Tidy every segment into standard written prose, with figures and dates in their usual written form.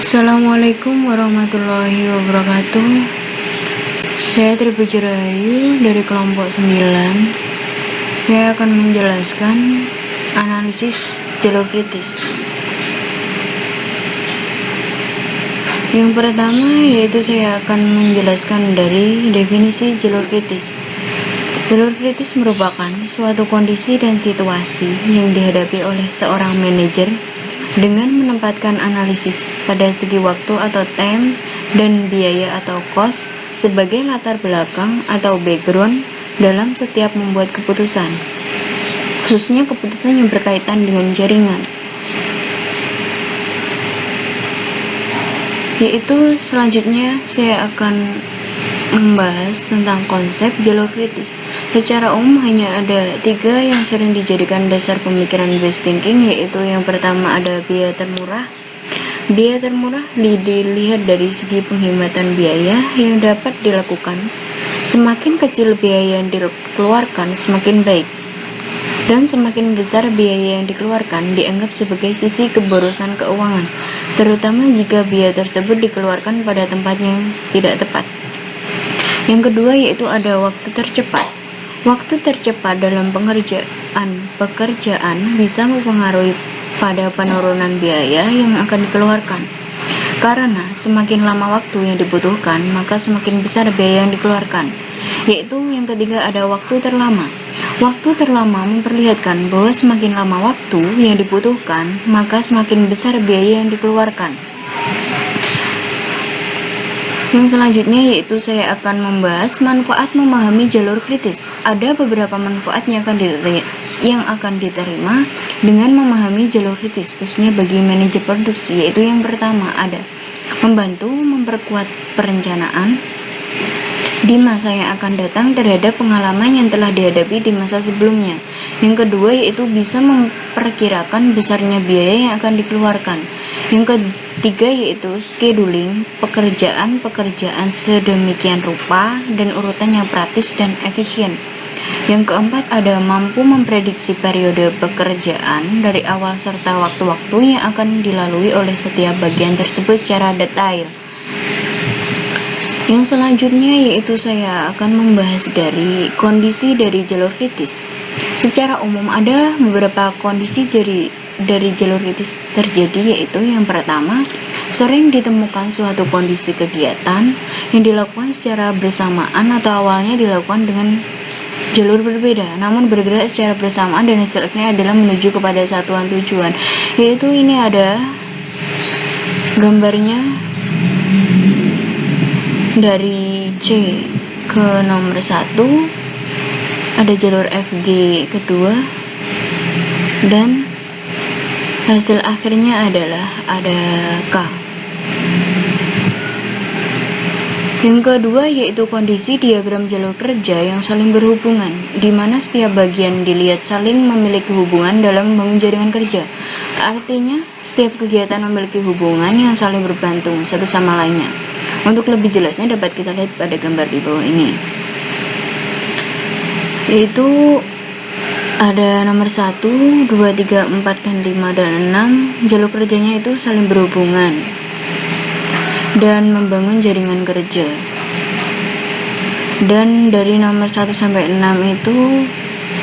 Assalamualaikum warahmatullahi wabarakatuh. Saya Tripuji Rahayu dari kelompok 9. Saya akan menjelaskan analisis jalur kritis. Yang pertama yaitu saya akan menjelaskan dari definisi jalur kritis. Jalur kritis merupakan suatu kondisi dan situasi yang dihadapi oleh seorang manajer dengan menempatkan analisis pada segi waktu atau time dan biaya atau cost sebagai latar belakang atau background dalam setiap membuat keputusan, khususnya keputusan yang berkaitan dengan jaringan. Yaitu selanjutnya saya akan membahas tentang konsep jalur kritis. Secara umum hanya ada 3 yang sering dijadikan dasar pemikiran based thinking, yaitu yang pertama ada biaya termurah. Biaya termurah dilihat dari segi penghematan biaya yang dapat dilakukan. Semakin kecil biaya yang dikeluarkan semakin baik, dan semakin besar biaya yang dikeluarkan dianggap sebagai sisi keborosan keuangan, terutama jika biaya tersebut dikeluarkan pada tempat yang tidak tepat. Yang kedua yaitu ada waktu tercepat. Waktu tercepat dalam pekerjaan bisa mempengaruhi pada penurunan biaya yang akan dikeluarkan. Karena semakin lama waktu yang dibutuhkan, maka semakin besar biaya yang dikeluarkan. Yaitu yang ketiga ada waktu terlama. Waktu terlama memperlihatkan bahwa semakin lama waktu yang dibutuhkan, maka semakin besar biaya yang dikeluarkan. Yang selanjutnya yaitu saya akan membahas manfaat memahami jalur kritis. Ada beberapa manfaat yang akan diterima dengan memahami jalur kritis, khususnya bagi manajer produksi, yaitu yang pertama ada membantu memperkuat perencanaan di masa yang akan datang terhadap pengalaman yang telah dihadapi di masa sebelumnya. Yang kedua yaitu bisa memperkirakan besarnya biaya yang akan dikeluarkan. Yang ketiga yaitu scheduling pekerjaan sedemikian rupa dan urutan yang praktis dan efisien. Yang keempat ada mampu memprediksi periode pekerjaan dari awal serta waktu-waktu yang akan dilalui oleh setiap bagian tersebut secara detail. Yang selanjutnya yaitu saya akan membahas dari kondisi dari jalur kritis. Secara umum ada beberapa kondisi dari jalur kritis terjadi, yaitu yang pertama, sering ditemukan suatu kondisi kegiatan yang dilakukan secara bersamaan atau awalnya dilakukan dengan jalur berbeda, namun bergerak secara bersamaan dan hasil akhirnya adalah menuju kepada satuan tujuan. Yaitu ini ada gambarnya dari C ke nomor 1, ada jalur FG kedua, dan hasil akhirnya adalah ada K. Yang kedua yaitu kondisi diagram jalur kerja yang saling berhubungan, di mana setiap bagian dilihat saling memiliki hubungan dalam membangun jaringan kerja. Artinya, setiap kegiatan memiliki hubungan yang saling bergantung satu sama lainnya. Untuk lebih jelasnya dapat kita lihat pada gambar di bawah ini. Yaitu ada nomor 1, 2, 3, 4, dan 5, dan 6. Jalur kerjanya itu saling berhubungan dan membangun jaringan kerja. Dan dari nomor 1 sampai 6 itu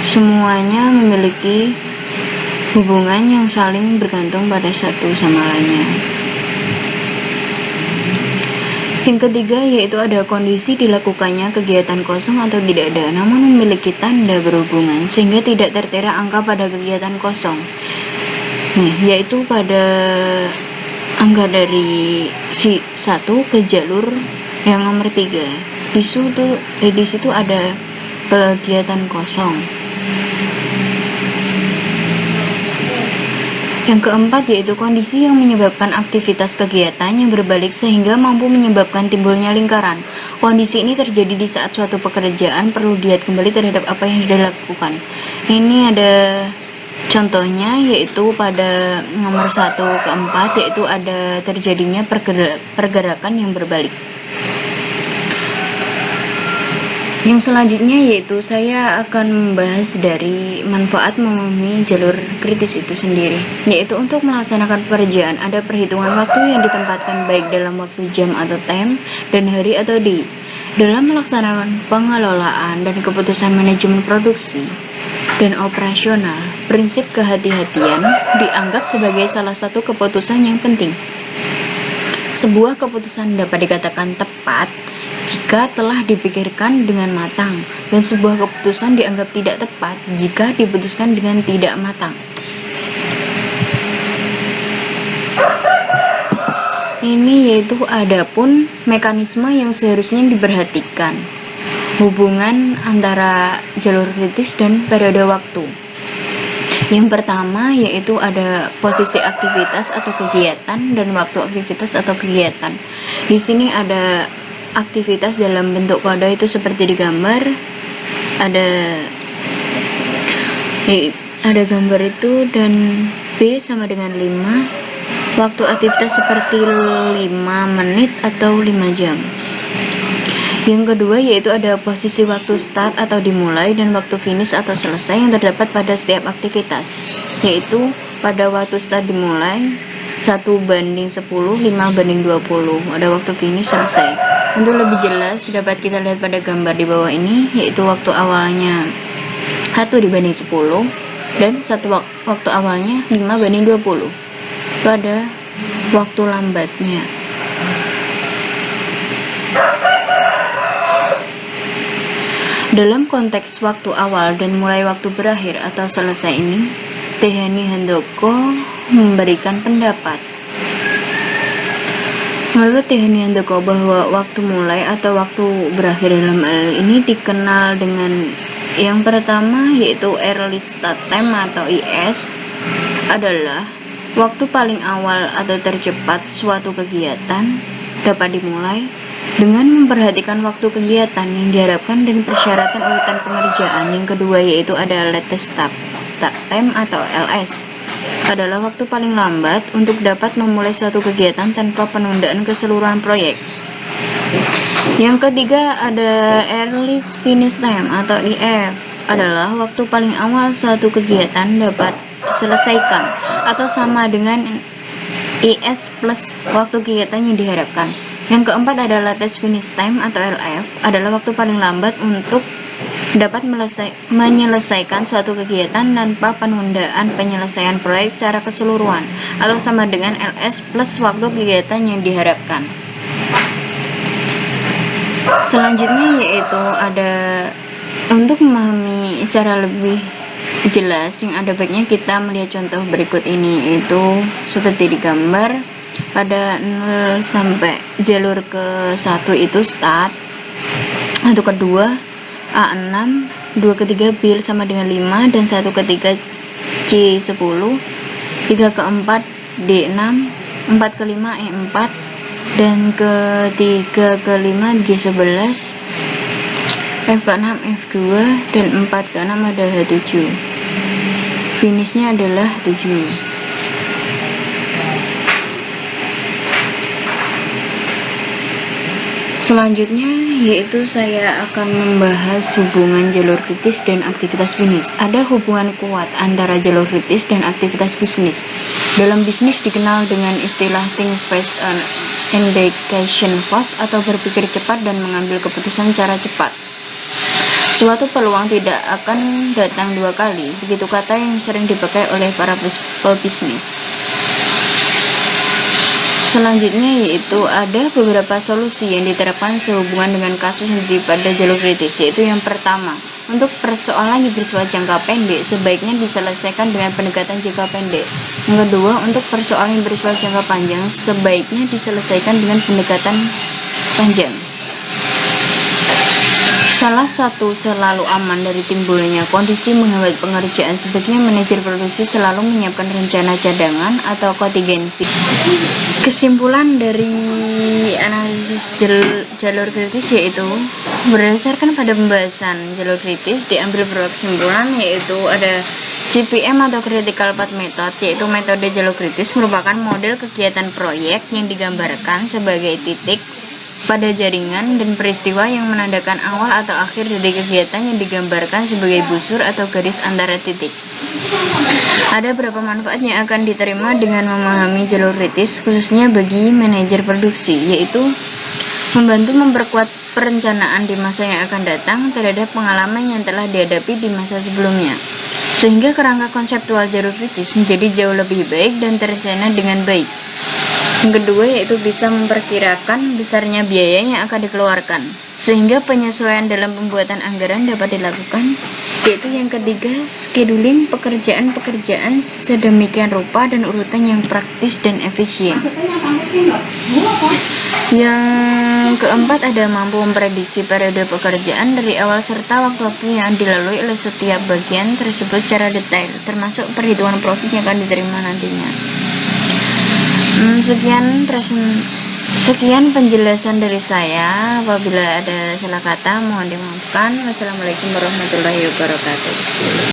semuanya memiliki hubungan yang saling bergantung pada satu sama lainnya. Yang ketiga yaitu ada kondisi dilakukannya kegiatan kosong atau tidak ada, namun memiliki tanda berhubungan sehingga tidak tertera angka pada kegiatan kosong. Yaitu pada angka dari si 1 ke jalur yang nomor 3. Di situ ada kegiatan kosong. Yang keempat yaitu kondisi yang menyebabkan aktivitas kegiatan yang berbalik sehingga mampu menyebabkan timbulnya lingkaran. Kondisi ini terjadi di saat suatu pekerjaan perlu dilihat kembali terhadap apa yang sudah dilakukan. Ini ada contohnya yaitu pada nomor 1 ke 4 yaitu ada terjadinya pergerakan yang berbalik. Yang selanjutnya yaitu saya akan membahas dari manfaat memahami jalur kritis itu sendiri, yaitu untuk melaksanakan pekerjaan ada perhitungan waktu yang ditempatkan baik dalam waktu jam atau time dan hari atau day. Dalam melaksanakan pengelolaan dan keputusan manajemen produksi dan operasional, prinsip kehati-hatian dianggap sebagai salah satu keputusan yang penting. Sebuah keputusan dapat dikatakan tepat jika telah dipikirkan dengan matang, dan sebuah keputusan dianggap tidak tepat jika diputuskan dengan tidak matang. Ini yaitu adapun mekanisme yang seharusnya diperhatikan, hubungan antara jalur kritis dan periode waktu. Yang pertama yaitu ada posisi aktivitas atau kegiatan dan waktu aktivitas atau kegiatan. Di sini ada aktivitas dalam bentuk kode itu seperti di gambar. Ada gambar itu, dan B sama dengan 5. Waktu aktivitas seperti 5 menit atau 5 jam. Yang kedua yaitu ada posisi waktu start atau dimulai dan waktu finish atau selesai yang terdapat pada setiap aktivitas, yaitu pada waktu start dimulai 1:10, 5:20, ada waktu finish selesai. Untuk lebih jelas dapat kita lihat pada gambar di bawah ini, yaitu waktu awalnya 1:10 dan waktu awalnya 5:20 pada waktu lambatnya. Dalam konteks waktu awal dan mulai waktu berakhir atau selesai ini, Tehani Handoko memberikan pendapat. Menurut Tehani Handoko bahwa waktu mulai atau waktu berakhir dalam hal ini dikenal dengan yang pertama yaitu early start time atau ES adalah waktu paling awal atau tercepat suatu kegiatan dapat dimulai dengan memperhatikan waktu kegiatan yang diharapkan dan persyaratan urutan pengerjaan. Yang kedua yaitu ada latest start time atau LS adalah waktu paling lambat untuk dapat memulai suatu kegiatan tanpa penundaan keseluruhan proyek. Yang ketiga ada earliest finish time atau EF adalah waktu paling awal suatu kegiatan dapat diselesaikan atau sama dengan ES plus waktu kegiatan yang diharapkan. Yang keempat adalah latest finish time atau LF adalah waktu paling lambat untuk dapat menyelesaikan suatu kegiatan tanpa penundaan penyelesaian proyek secara keseluruhan atau sama dengan LS plus waktu kegiatan yang diharapkan. Selanjutnya yaitu ada untuk memahami secara lebih jelas yang ada baiknya kita melihat contoh berikut ini, yaitu seperti di gambar pada 0 sampai jalur ke 1 itu start, untuk kedua A6, 2 ke 3 B sama dengan 5 dan 1 ke 3 C10, 3 ke 4 D6, 4 ke 5 E4 dan ke 3 ke 5 G11, F ke 6 F2 dan 4 ke 6 ada H7. Finishnya adalah 7. Selanjutnya yaitu saya akan membahas hubungan jalur kritis dan aktivitas bisnis. Ada hubungan kuat antara jalur kritis dan aktivitas bisnis. Dalam bisnis dikenal dengan istilah think fast and decision fast atau berpikir cepat dan mengambil keputusan secara cepat. Suatu peluang tidak akan datang dua kali, begitu kata yang sering dipakai oleh para pebisnis. Selanjutnya yaitu ada beberapa solusi yang diterapkan sehubungan dengan kasus yang pada jalur kritis, yaitu yang pertama, untuk persoalan yang bersifat jangka pendek sebaiknya diselesaikan dengan pendekatan jangka pendek. Yang kedua, untuk persoalan yang bersifat jangka panjang sebaiknya diselesaikan dengan pendekatan panjang. Salah satu selalu aman dari timbulnya kondisi menghambat pengerjaan sebaiknya manajer produksi selalu menyiapkan rencana cadangan atau kontingensi. Kesimpulan dari analisis jalur kritis yaitu berdasarkan pada pembahasan jalur kritis diambil beberapa kesimpulan, yaitu ada GPM atau Critical Path Method, yaitu metode jalur kritis merupakan model kegiatan proyek yang digambarkan sebagai titik pada jaringan dan peristiwa yang menandakan awal atau akhir dari kegiatan yang digambarkan sebagai busur atau garis antara titik. Ada beberapa manfaat yang akan diterima dengan memahami jalur kritis, khususnya bagi manajer produksi, yaitu membantu memperkuat perencanaan di masa yang akan datang terhadap pengalaman yang telah dihadapi di masa sebelumnya, sehingga kerangka konseptual jalur kritis menjadi jauh lebih baik dan terencana dengan baik. Yang kedua yaitu bisa memperkirakan besarnya biaya yang akan dikeluarkan, sehingga penyesuaian dalam pembuatan anggaran dapat dilakukan. Yaitu yang ketiga, scheduling pekerjaan-pekerjaan sedemikian rupa dan urutan yang praktis dan efisien. Yang keempat ada mampu memprediksi periode pekerjaan dari awal serta waktu-waktu yang dilalui oleh setiap bagian tersebut secara detail, termasuk perhitungan profit yang akan diterima nantinya. Sekian penjelasan dari saya. Apabila ada salah kata mohon dimaafkan. Wassalamualaikum warahmatullahi wabarakatuh.